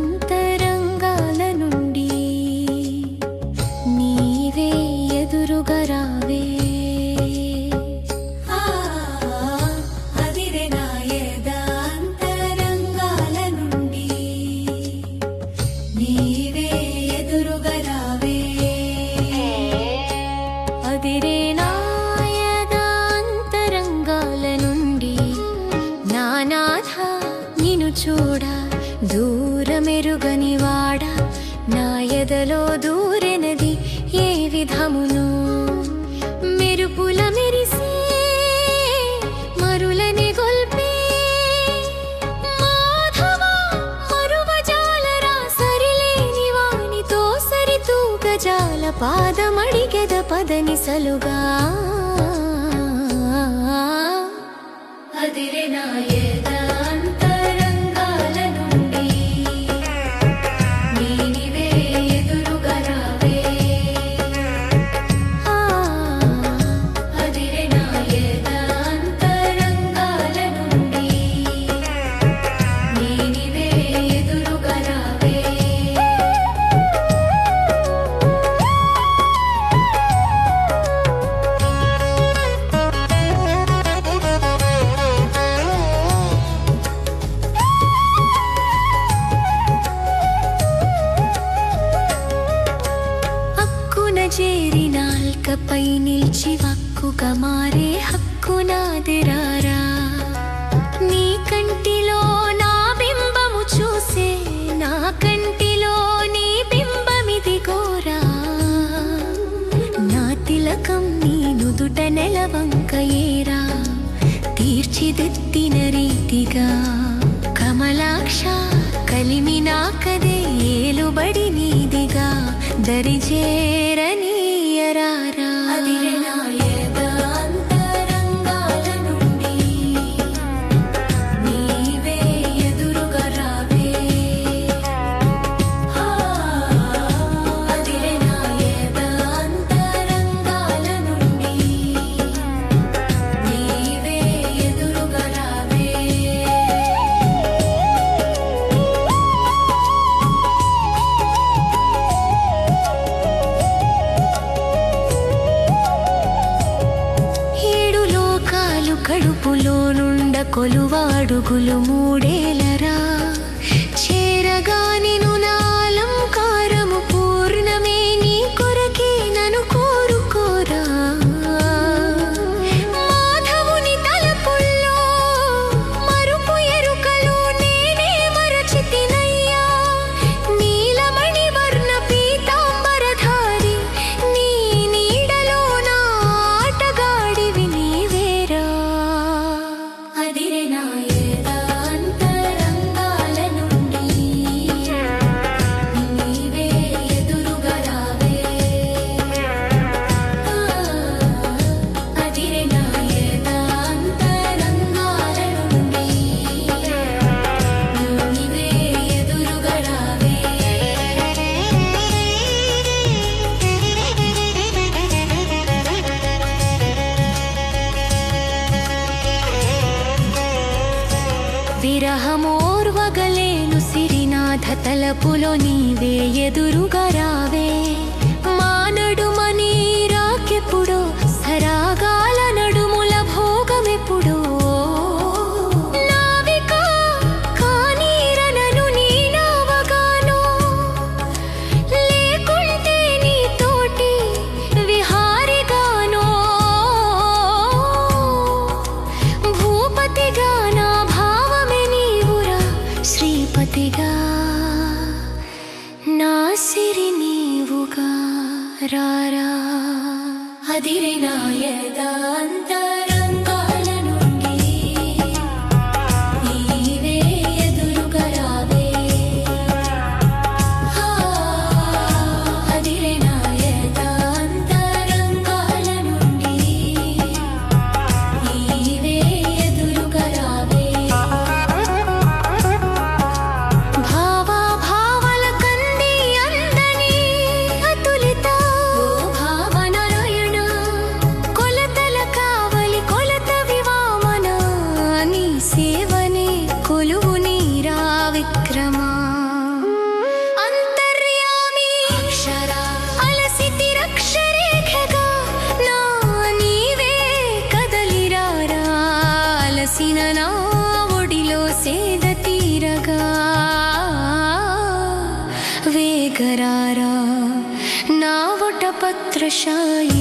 అంతరంగాల నుండి నీవే ఎదురుగా రావే. అంతరంగాల నుండి నీవే ఎదురుగా రావే. అదిరే అంతరంగాల నుండి నానాథ నిన్ను చూడా దూరమెరుగని వాడ నా ఎదలో దూరెనది ఏ విధమును. మెరుపుల మెరిసే మరులని గొల్పే మాధవా మరువజాలరా సరిలేని వానితో సరితూగజాల పాదమడిగెద పదని సలుగా. అదిరే నా చేరినాల్కపై నిల్చి వక్కుగా మారే హక్కు నాదిరారా. నీ కంటిలో నా బింబము చూసే నా కంటిలో నీ బింబమిది గోరా. నా తిలకం నీ నుదుట నెలవంక ఏరా తీర్చిదిద్దిన రీతిగా. కమలాక్ష కలిమి నాకదే ఏలుబడి నీదిగా దరిజేరనీయరారా. అదిరే నా అంతరంగాల నుండి నీవే ఎదురుగా రావే. అదిరే నా అంతరంగాల నుండి నీవే ఎదురుగా రావే. కడుపులో నుండ కొలువాడుగులు మూడేలరా. చేరగా నిను నాలంకారము పూర్ణమే నీ కొరకే నన్ను కోరుకోరా. మాధవుని తలపుల్లో మరుపు ఎరుకలు నేనే మరచితినయ్యా. నీలమణి వర్ణ పీతాంబరధారి నీ నీడలో నా ఆటగాడివి నీవేరా. అదిరే నా అంతరంగాల నుండి నీవే ఎదురుగా రావే. అదిరే నా అంతరంగాల నుండి నీవే ఎదురుగా రావే. విరహమోర్వగలేను సిరినాథ తలపులో నీవే ఎదురుగా రావే. మానడుమని రాకెప్పుడో సరాగాల నడుముల భోగమెప్పుడో. నావిక కానీరనను నీ నావగానో లేకుంటే నీ తోటి విహారిగానో. భూపతిగా నా భావమే నీవురా శ్రీపతిగా. నా సిరి నీవుగా రారా. అదిరే నా అంతరంగాల నుండి నా ఒడిలో సేద తీరగా వేగరారా నా వటపత్రశాయి